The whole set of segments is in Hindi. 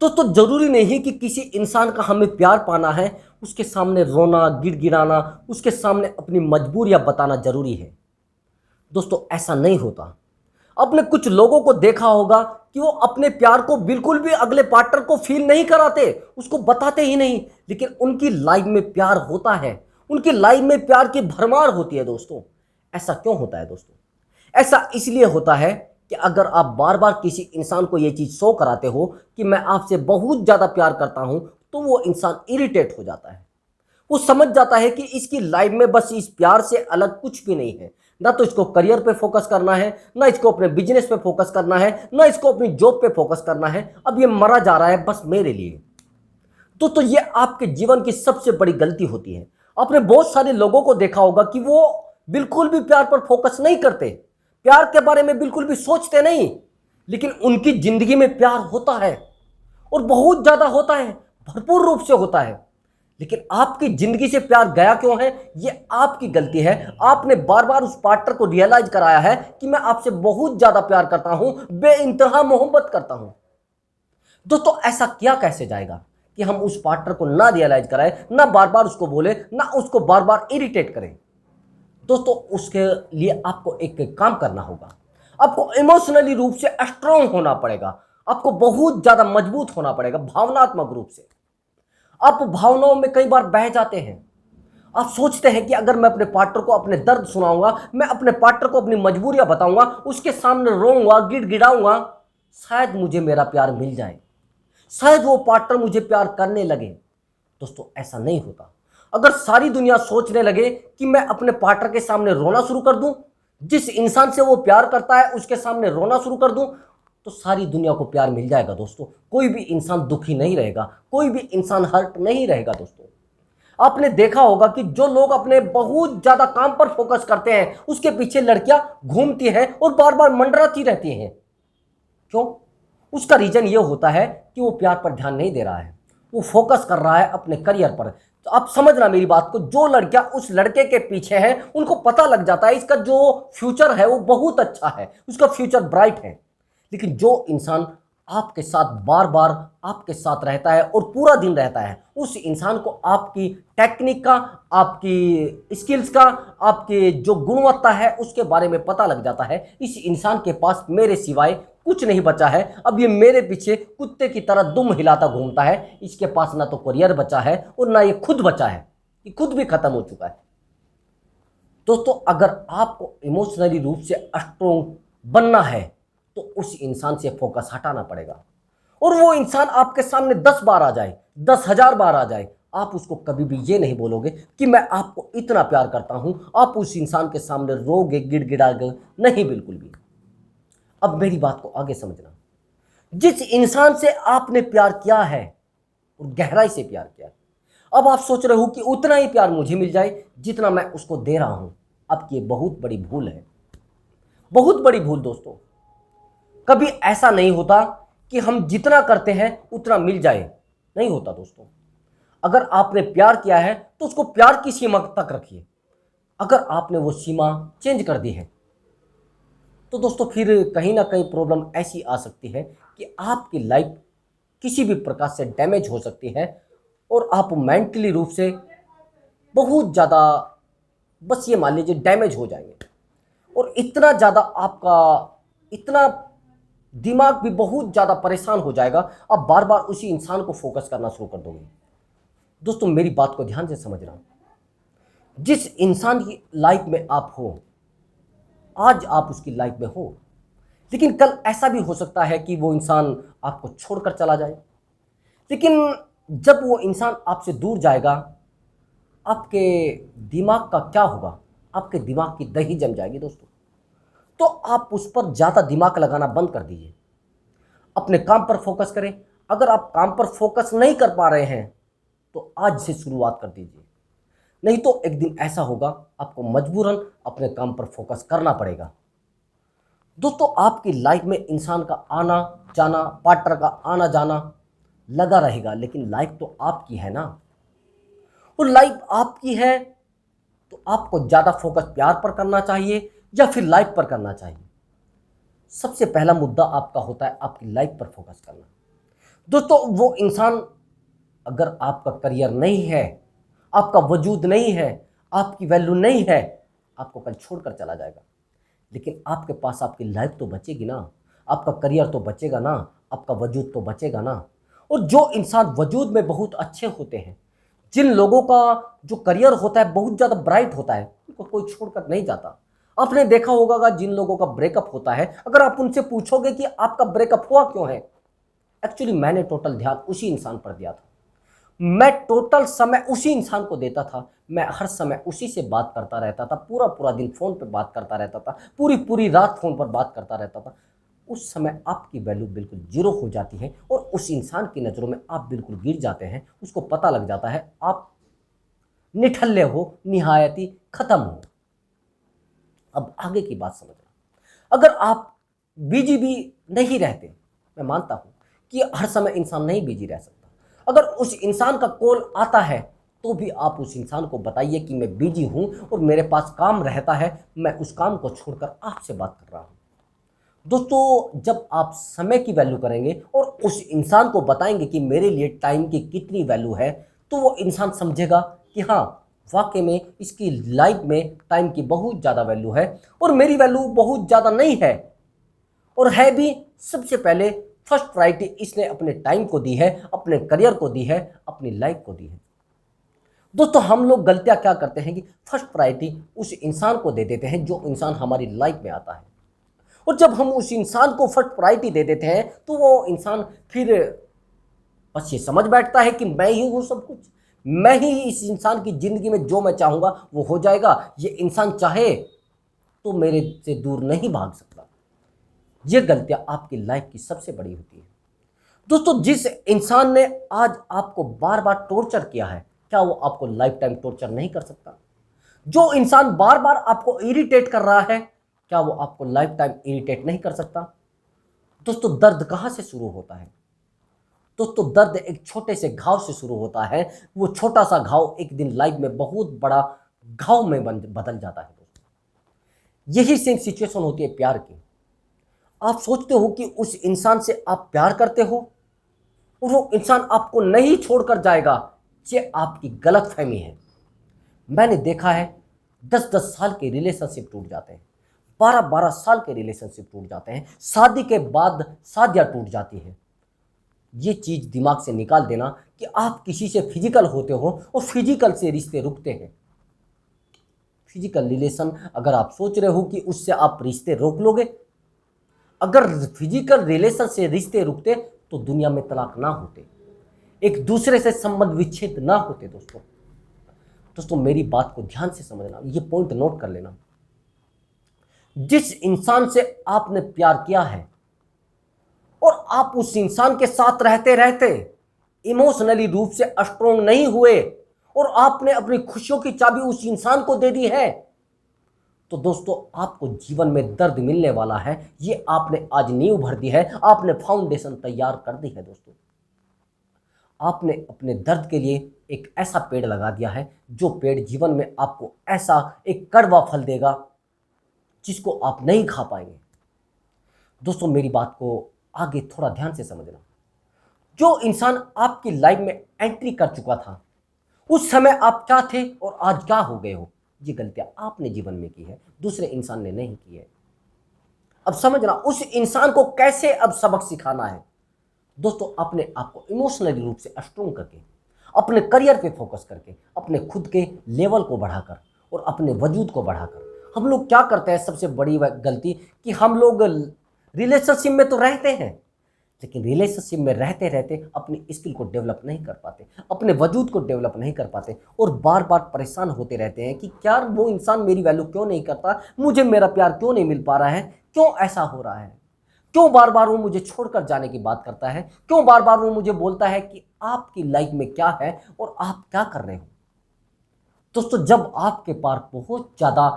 तो जरूरी नहीं है कि किसी इंसान का हमें प्यार पाना है उसके सामने रोना, गिड़गिड़ाना, उसके सामने अपनी मजबूरियां बताना जरूरी है। दोस्तों ऐसा नहीं होता। आपने कुछ लोगों को देखा होगा कि वो अपने प्यार को बिल्कुल भी अगले पार्टनर को फील नहीं कराते, उसको बताते ही नहीं, लेकिन उनकी लाइफ में प्यार होता है, उनकी लाइफ में प्यार की भरमार होती है। दोस्तों ऐसा क्यों होता है? दोस्तों ऐसा इसलिए होता है कि अगर आप बार बार किसी इंसान को यह चीज शो कराते हो कि मैं आपसे बहुत ज्यादा प्यार करता हूं, तो वो इंसान इरिटेट हो जाता है। वो समझ जाता है कि इसकी लाइफ में बस इस प्यार से अलग कुछ भी नहीं है। ना तो इसको करियर पे फोकस करना है, ना इसको अपने बिजनेस पे फोकस करना है, ना इसको अपनी जॉब पे फोकस करना है। अब ये मरा जा रहा है बस मेरे लिए। तो ये आपके जीवन की सबसे बड़ी गलती होती है। आपने बहुत सारे लोगों को देखा होगा कि वो बिल्कुल भी प्यार पर फोकस नहीं करते, प्यार के बारे में बिल्कुल भी सोचते नहीं, लेकिन उनकी जिंदगी में प्यार होता है और बहुत ज्यादा होता है, भरपूर रूप से होता है। लेकिन आपकी जिंदगी से प्यार गया क्यों है? ये आपकी गलती है। आपने बार बार उस पार्टनर को रियलाइज कराया है कि मैं आपसे बहुत ज्यादा प्यार करता हूं, बेइंतहा मोहब्बत करता हूं। दोस्तों ऐसा किया कैसे जाएगा कि हम उस पार्टनर को ना रियलाइज कराएं, ना बार बार उसको बोले, ना उसको बार बार इरिटेट करें। दोस्तों उसके लिए आपको एक काम करना होगा। आपको इमोशनली रूप से स्ट्रांग होना पड़ेगा, आपको बहुत ज्यादा मजबूत होना पड़ेगा भावनात्मक रूप से। आप भावनाओं में कई बार बह जाते हैं। आप सोचते हैं कि अगर मैं अपने पार्टनर को अपने दर्द सुनाऊंगा, मैं अपने पार्टनर को अपनी मजबूरियां बताऊंगा, उसके सामने रोऊंगा, गिड़गिड़ाऊंगा, शायद मुझे मेरा प्यार मिल जाए, शायद वो पार्टनर मुझे प्यार करने लगे। दोस्तों ऐसा नहीं होता। अगर सारी दुनिया सोचने लगे कि मैं अपने पार्टनर के सामने रोना शुरू कर दूं, जिस इंसान से वो प्यार करता है उसके सामने रोना शुरू कर दूं, तो सारी दुनिया को प्यार मिल जाएगा। दोस्तों कोई भी इंसान दुखी नहीं रहेगा, कोई भी इंसान हर्ट नहीं रहेगा। दोस्तों आपने देखा होगा कि जो लोग अपने बहुत ज्यादा काम पर फोकस करते हैं उसके पीछे लड़कियां घूमती हैं और बार बार मंडराती रहती हैं। क्यों? उसका रीजन ये होता है कि वो प्यार पर ध्यान नहीं दे रहा है, वो फोकस कर रहा है अपने करियर पर। तो आप समझना मेरी बात को, जो लड़कियां उस लड़के के पीछे हैं उनको पता लग जाता है इसका जो फ्यूचर है वो बहुत अच्छा है, उसका फ्यूचर ब्राइट है। लेकिन जो इंसान आपके साथ बार बार आपके साथ रहता है और पूरा दिन रहता है, उस इंसान को आपकी टेक्निक का, आपकी स्किल्स का, आपकी जो गुणवत्ता है उसके बारे में पता लग जाता है। इस इंसान के पास मेरे सिवाय कुछ नहीं बचा है, अब ये मेरे पीछे कुत्ते की तरह दुम हिलाता घूमता है। इसके पास ना तो करियर बचा है और ना ये खुद बचा है, ये खुद भी खत्म हो चुका है। दोस्तों अगर आपको इमोशनली रूप से स्ट्रोंग बनना है तो उस इंसान से फोकस हटाना पड़ेगा। और वो इंसान आपके सामने 10 बार आ जाए, 10,000 बार आ जाए, आप उसको कभी भी ये नहीं बोलोगे कि मैं आपको इतना प्यार करता हूं। आप उस इंसान के सामने रोगे, गिड़गिड़ाओगे नहीं, बिल्कुल भी। अब मेरी बात को आगे समझना। जिस इंसान से आपने प्यार किया है और गहराई से प्यार किया, अब आप सोच रहे हो कि उतना ही प्यार मुझे मिल जाए जितना मैं उसको दे रहा हूं। आपकी ये बहुत बड़ी भूल है, बहुत बड़ी भूल। दोस्तों कभी ऐसा नहीं होता कि हम जितना करते हैं उतना मिल जाए, नहीं होता। दोस्तों अगर आपने प्यार किया है तो उसको प्यार की सीमा तक रखिए। अगर आपने वो सीमा चेंज कर दी है तो दोस्तों फिर कहीं ना कहीं प्रॉब्लम ऐसी आ सकती है कि आपकी लाइफ किसी भी प्रकार से डैमेज हो सकती है और आप मेंटली रूप से बहुत ज़्यादा, बस ये मान लीजिए, डैमेज हो जाएंगे। और इतना ज़्यादा आपका, इतना दिमाग भी बहुत ज़्यादा परेशान हो जाएगा, आप बार बार उसी इंसान को फोकस करना शुरू कर दोगे। दोस्तों मेरी बात को ध्यान से समझना। जिस इंसान की लाइफ में आप हो, आज आप उसकी लाइफ में हो, लेकिन कल ऐसा भी हो सकता है कि वो इंसान आपको छोड़कर चला जाए। लेकिन जब वो इंसान आपसे दूर जाएगा, आपके दिमाग का क्या होगा? आपके दिमाग की दही जम जाएगी। दोस्तों तो आप उस पर ज़्यादा दिमाग लगाना बंद कर दीजिए, अपने काम पर फोकस करें। अगर आप काम पर फोकस नहीं कर पा रहे हैं तो आज से शुरुआत कर दीजिए, नहीं तो एक दिन ऐसा होगा आपको मजबूरन अपने काम पर फोकस करना पड़ेगा। दोस्तों आपकी लाइफ में इंसान का आना जाना, पार्टनर का आना जाना लगा रहेगा, लेकिन लाइफ तो आपकी है ना। और लाइफ आपकी है तो आपको ज़्यादा फोकस प्यार पर करना चाहिए या फिर लाइफ पर करना चाहिए? सबसे पहला मुद्दा आपका होता है आपकी लाइफ पर फोकस करना। दोस्तों वो इंसान, अगर आपका करियर नहीं है, आपका वजूद नहीं है, आपकी वैल्यू नहीं है, आपको कल छोड़कर चला जाएगा। लेकिन आपके पास आपकी लाइफ तो बचेगी ना, आपका करियर तो बचेगा ना, आपका वजूद तो बचेगा ना। और जो इंसान वजूद में बहुत अच्छे होते हैं, जिन लोगों का जो करियर होता है बहुत ज़्यादा ब्राइट होता है, उनको कोई छोड़कर नहीं जाता। आपने देखा होगा जिन लोगों का ब्रेकअप होता है, अगर आप उनसे पूछोगे कि आपका ब्रेकअप हुआ क्यों है, एक्चुअली मैंने टोटल ध्यान उसी इंसान पर दिया था, मैं टोटल समय उसी इंसान को देता था, मैं हर समय उसी से बात करता रहता था, पूरा पूरा दिन फ़ोन पे बात करता रहता था, पूरी पूरी रात फ़ोन पर बात करता रहता था। उस समय आपकी वैल्यू बिल्कुल ज़ीरो हो जाती है और उस इंसान की नज़रों में आप बिल्कुल गिर जाते हैं। उसको पता लग जाता है आप निठल्ले हो, निहायती ख़त्म हो। अब आगे की बात समझना, अगर आप बिजी भी नहीं रहते, मैं मानता हूँ कि हर समय इंसान नहीं बिजी रह सकता, अगर उस इंसान का कॉल आता है तो भी आप उस इंसान को बताइए कि मैं बिजी हूँ और मेरे पास काम रहता है, मैं उस काम को छोड़कर आपसे बात कर रहा हूँ। दोस्तों जब आप समय की वैल्यू करेंगे और उस इंसान को बताएंगे कि मेरे लिए टाइम की कितनी वैल्यू है, तो वो इंसान समझेगा कि हाँ, वाकई में इसकी लाइफ में टाइम की बहुत ज़्यादा वैल्यू है और मेरी वैल्यू बहुत ज़्यादा नहीं है, और है भी सबसे पहले फर्स्ट प्रायोरिटी इसने अपने टाइम को दी है, अपने करियर को दी है, अपनी लाइफ को दी है। दोस्तों हम लोग गलतियां क्या करते हैं कि फर्स्ट प्रायोरिटी उस इंसान को दे देते हैं जो इंसान हमारी लाइफ में आता है, और जब हम उस इंसान को फर्स्ट प्रायोरिटी दे देते हैं तो वो इंसान फिर बस ये समझ बैठता है कि मैं ही हूँ सब कुछ, मैं ही इस इंसान की ज़िंदगी में जो मैं चाहूँगा वो हो जाएगा, ये इंसान चाहे तो मेरे से दूर नहीं भाग सकता। ये गलतियाँ आपकी लाइफ की सबसे बड़ी होती है। दोस्तों जिस इंसान ने आज आपको बार बार टॉर्चर किया है, क्या वो आपको लाइफ टाइम टॉर्चर नहीं कर सकता? जो इंसान बार बार आपको इरिटेट कर रहा है, क्या वो आपको लाइफ टाइम इरिटेट नहीं कर सकता? दोस्तों दर्द कहाँ से शुरू होता है? दोस्तों दर्द एक छोटे से घाव से शुरू होता है, वो छोटा सा घाव एक दिन लाइफ में बहुत बड़ा घाव में बदल जाता है। दोस्तों यही सेम सिचुएशन होती है प्यार की। आप सोचते हो कि उस इंसान से आप प्यार करते हो और वो इंसान आपको नहीं छोड़कर जाएगा, ये आपकी गलत फहमी है। मैंने देखा है 10-10 साल के रिलेशनशिप टूट जाते हैं, 12-12 साल के रिलेशनशिप टूट जाते हैं, शादी के बाद शादियां टूट जाती हैं। ये चीज़ दिमाग से निकाल देना कि आप किसी से फिजिकल होते हो और फिजिकल से रिश्ते रुकते हैं। फिजिकल रिलेशन अगर आप सोच रहे हो कि उससे आप रिश्ते रोक लोगे, अगर फिजिकल रिलेशन से रिश्ते रुकते तो दुनिया में तलाक ना होते, एक दूसरे से संबंध विच्छेद ना होते। दोस्तों मेरी बात को ध्यान से समझना, ये पॉइंट नोट कर लेना। जिस इंसान से आपने प्यार किया है और आप उस इंसान के साथ रहते रहते इमोशनली रूप से स्ट्रोंग नहीं हुए और आपने अपनी खुशियों की चाबी उस इंसान को दे दी है, तो दोस्तों आपको जीवन में दर्द मिलने वाला है। ये आपने आज नींव भर दी है, आपने फाउंडेशन तैयार कर दी है। दोस्तों आपने अपने दर्द के लिए एक ऐसा पेड़ लगा दिया है जो पेड़ जीवन में आपको ऐसा एक कड़वा फल देगा जिसको आप नहीं खा पाएंगे। दोस्तों मेरी बात को आगे थोड़ा ध्यान से समझना। जो इंसान आपकी लाइफ में एंट्री कर चुका था, उस समय आप क्या थे और आज क्या हो गए हो, ये गलतियां आपने जीवन में की है, दूसरे इंसान ने नहीं की है। अब समझना उस इंसान को कैसे अब सबक सिखाना है। दोस्तों अपने आप को इमोशनली रूप से स्ट्रोंग करके, अपने करियर पे फोकस करके, अपने खुद के लेवल को बढ़ाकर और अपने वजूद को बढ़ाकर। हम लोग क्या करते हैं सबसे बड़ी गलती कि हम लोग रिलेशनशिप में तो रहते हैं, लेकिन रिलेशनशिप में रहते रहते अपनी स्किल को डेवलप नहीं कर पाते, अपने वजूद को डेवलप नहीं कर पाते और बार बार परेशान होते रहते हैं कि क्या वो इंसान मेरी वैल्यू क्यों नहीं करता, मुझे मेरा प्यार क्यों नहीं मिल पा रहा है, क्यों ऐसा हो रहा है, क्यों बार बार वो मुझे छोड़कर जाने की बात करता है, क्यों बार बार वो मुझे बोलता है कि आपकी लाइफ में क्या है और आप क्या कर रहे हो। दोस्तों जब आपके पास बहुत ज़्यादा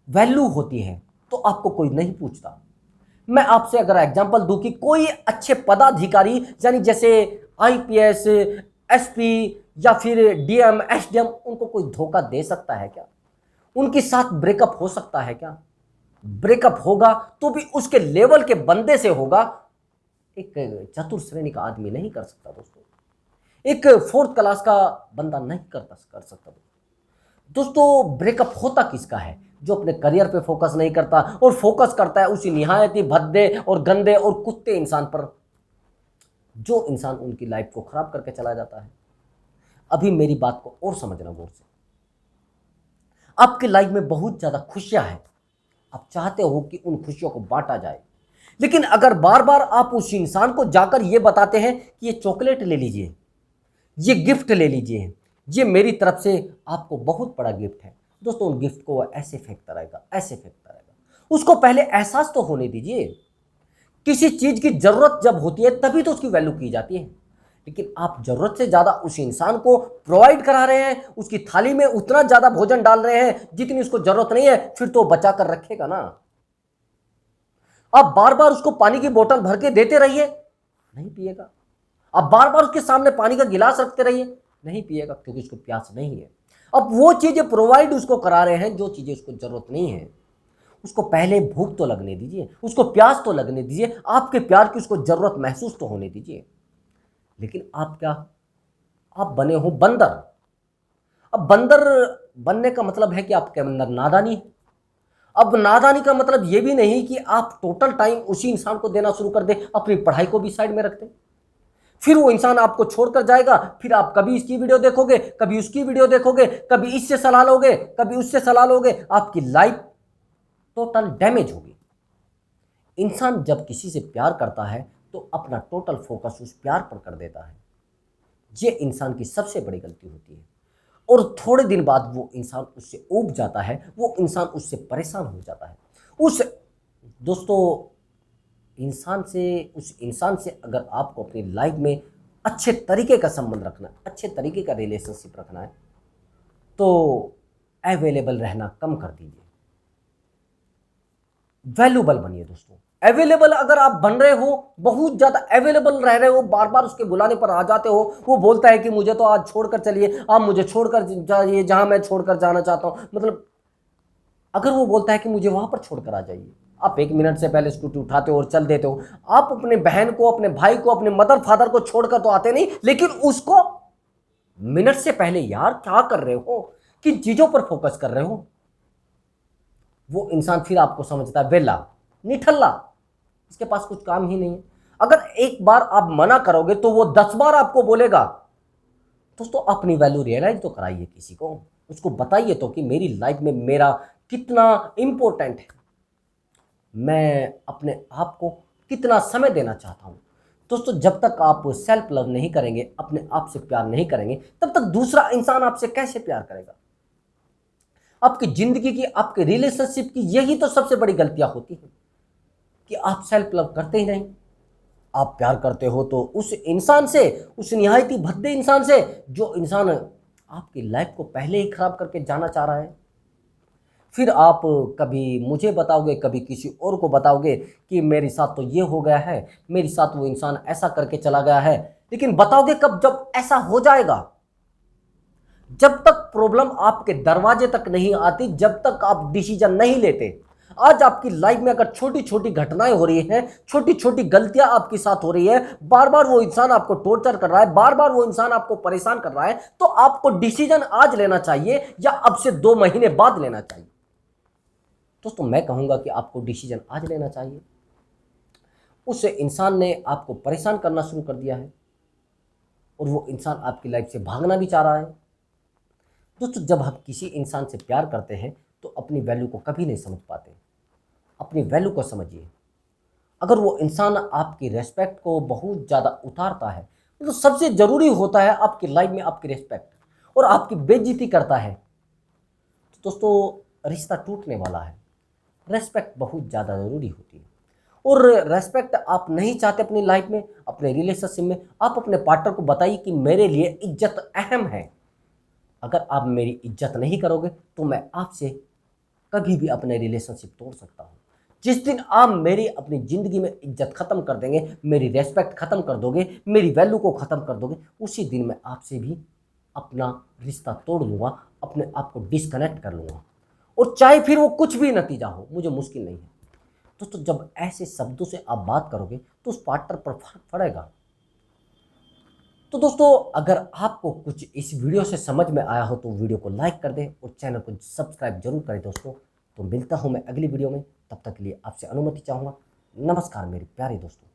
वैल्यू होती है तो आपको कोई नहीं पूछता। मैं आपसे अगर एग्जांपल दूं कि कोई अच्छे पदाधिकारी यानी जैसे आईपीएस, एसपी या फिर डीएम, एसडीएम, उनको कोई धोखा दे सकता है क्या? उनके साथ ब्रेकअप हो सकता है क्या? ब्रेकअप होगा तो भी उसके लेवल के बंदे से होगा, एक चतुर श्रेणी का आदमी नहीं कर सकता दोस्तों, एक फोर्थ क्लास का बंदा नहीं कर सकता दोस्तों। ब्रेकअप होता किसका है? जो अपने करियर पे फोकस नहीं करता और फोकस करता है उसी निहायत ही भद्दे और गंदे और कुत्ते इंसान पर, जो इंसान उनकी लाइफ को खराब करके चला जाता है। अभी मेरी बात को और समझना गौर से। आपकी लाइफ में बहुत ज्यादा खुशियां हैं, आप चाहते हो कि उन खुशियों को बांटा जाए, लेकिन अगर बार बार आप उस इंसान को जाकर यह बताते हैं कि ये चॉकलेट ले लीजिए, ये गिफ्ट ले लीजिए, ये मेरी तरफ से आपको बहुत बड़ा गिफ्ट है, दोस्तों उन गिफ्ट को वह ऐसे फेंकता रहेगा, ऐसे फेंकता रहेगा। उसको पहले एहसास तो होने दीजिए। किसी चीज की जरूरत जब होती है तभी तो उसकी वैल्यू की जाती है, लेकिन आप जरूरत से ज्यादा उस इंसान को प्रोवाइड करा रहे हैं, उसकी थाली में उतना ज्यादा भोजन डाल रहे हैं जितनी उसको जरूरत नहीं है, फिर तो बचा कर रखेगा ना। आप बार बार उसको पानी की बोतल भर के देते रहिए, नहीं पिएगा। आप बार बार उसके सामने पानी का गिलास रखते रहिए, नहीं पिएगा, क्योंकि उसको प्यास नहीं है। अब वो चीजें प्रोवाइड उसको करा रहे हैं जो चीजें उसको जरूरत नहीं है। उसको पहले भूख तो लगने दीजिए, उसको प्यास तो लगने दीजिए, आपके प्यार की उसको जरूरत महसूस तो होने दीजिए। लेकिन आप क्या, आप बने हो बंदर। अब बंदर बनने का मतलब है कि आपके अंदर नादानी है। अब नादानी का मतलब यह भी नहीं कि आप टोटल टाइम उसी इंसान को देना शुरू कर दे, अपनी पढ़ाई को भी साइड में रख दे। फिर वो इंसान आपको छोड़कर जाएगा, फिर आप कभी इसकी वीडियो देखोगे, कभी उसकी वीडियो देखोगे, कभी इससे सलाह लोगे, कभी उससे सलाह लोगे, आपकी लाइफ टोटल डैमेज होगी। इंसान जब किसी से प्यार करता है तो अपना टोटल फोकस उस प्यार पर कर देता है। ये इंसान की सबसे बड़ी गलती होती है, और थोड़े दिन बाद वो इंसान उससे ऊब जाता है, वो इंसान उससे परेशान हो जाता है। उस दोस्तों उस इंसान से अगर आपको अपनी लाइफ में अच्छे तरीके का संबंध रखना है, अच्छे तरीके का रिलेशनशिप रखना है, तो अवेलेबल रहना कम कर दीजिए, वैल्यूबल बनिए दोस्तों। अवेलेबल अगर आप बन रहे हो, बहुत ज्यादा अवेलेबल रह रहे हो, बार बार उसके बुलाने पर आ जाते हो, वो बोलता है कि मुझे तो आज छोड़कर चलिए, आप मुझे छोड़कर जाइए जहां मैं छोड़कर जाना चाहता हूं, मतलब अगर वो बोलता है कि मुझे वहां पर छोड़कर आ जाइए, आप 1 मिनट से पहले स्कूटी उठाते हो और चल देते हो। आप अपने बहन को, अपने भाई को, अपने मदर फादर को छोड़कर तो आते नहीं, लेकिन उसको मिनट से पहले, यार क्या कर रहे हो, किन चीजों पर फोकस कर रहे हो। वो इंसान फिर आपको समझता है वेला, निठल्ला, इसके पास कुछ काम ही नहीं है। अगर एक बार आप मना करोगे तो वो 10 बार आपको बोलेगा। दोस्तों अपनी वैल्यू रियलाइज तो कराइए, किसी को उसको बताइए तो कि मेरी लाइफ में मेरा कितना इंपॉर्टेंट है, मैं अपने आप को कितना समय देना चाहता हूं। दोस्तों जब तक आप सेल्फ लव नहीं करेंगे, अपने आप से प्यार नहीं करेंगे, तब तक दूसरा इंसान आपसे कैसे प्यार करेगा। आपकी जिंदगी की, आपके रिलेशनशिप की यही तो सबसे बड़ी गलतियां होती हैं कि आप सेल्फ लव करते ही नहीं। आप प्यार करते हो तो उस इंसान से, उस निहायती भद्दे इंसान से, जो इंसान आपकी लाइफ को पहले ही खराब करके जाना चाह रहा है। फिर आप कभी मुझे बताओगे, कभी किसी और को बताओगे कि मेरे साथ तो ये हो गया है, मेरे साथ वो इंसान ऐसा करके चला गया है। लेकिन बताओगे कब, जब ऐसा हो जाएगा। जब तक प्रॉब्लम आपके दरवाजे तक नहीं आती, जब तक आप डिसीजन नहीं लेते। आज आपकी लाइफ में अगर छोटी छोटी घटनाएं हो रही हैं, छोटी छोटी गलतियां आपके साथ हो रही है, बार बार वो इंसान आपको टॉर्चर कर रहा है, बार बार वो इंसान आपको परेशान कर रहा है, तो आपको डिसीजन आज लेना चाहिए या अब से 2 महीने बाद लेना चाहिए। दोस्तों मैं कहूंगा कि आपको डिसीजन आज लेना चाहिए। उस इंसान ने आपको परेशान करना शुरू कर दिया है और वो इंसान आपकी लाइफ से भागना भी चाह रहा है। दोस्तों जब हम किसी इंसान से प्यार करते हैं तो अपनी वैल्यू को कभी नहीं समझ पाते। अपनी वैल्यू को समझिए। अगर वो इंसान आपकी रेस्पेक्ट को बहुत ज़्यादा उतारता है, तो सबसे ज़रूरी होता है आपकी लाइफ में आपकी रेस्पेक्ट, और आपकी बेइज्जती करता है, तो दोस्तों रिश्ता टूटने वाला है। रेस्पेक्ट बहुत ज़्यादा ज़रूरी होती है, और रेस्पेक्ट आप नहीं चाहते अपनी लाइफ में, अपने रिलेशनशिप में, आप अपने पार्टनर को बताइए कि मेरे लिए इज्जत अहम है। अगर आप मेरी इज्जत नहीं करोगे तो मैं आपसे कभी भी अपने रिलेशनशिप तोड़ सकता हूँ। जिस दिन आप मेरी अपनी ज़िंदगी में इज्जत ख़त्म कर देंगे, मेरी रेस्पेक्ट ख़त्म कर दोगे, मेरी वैल्यू को ख़त्म कर दोगे, उसी दिन मैं आपसे भी अपना रिश्ता तोड़ लूँगा, अपने आप को डिस्कनेक्ट कर लूँगा। और चाहे फिर वो कुछ भी नतीजा हो, मुझे मुश्किल नहीं है। दोस्तों जब ऐसे शब्दों से आप बात करोगे तो उस पार्टनर पर फर्क पड़ेगा। तो दोस्तों अगर आपको कुछ इस वीडियो से समझ में आया हो तो वीडियो को लाइक कर दें और चैनल को सब्सक्राइब जरूर करें दोस्तों। तो मिलता हूं मैं अगली वीडियो में, तब तक के लिए आपसे अनुमति चाहूँगा। नमस्कार मेरे प्यारे दोस्तों।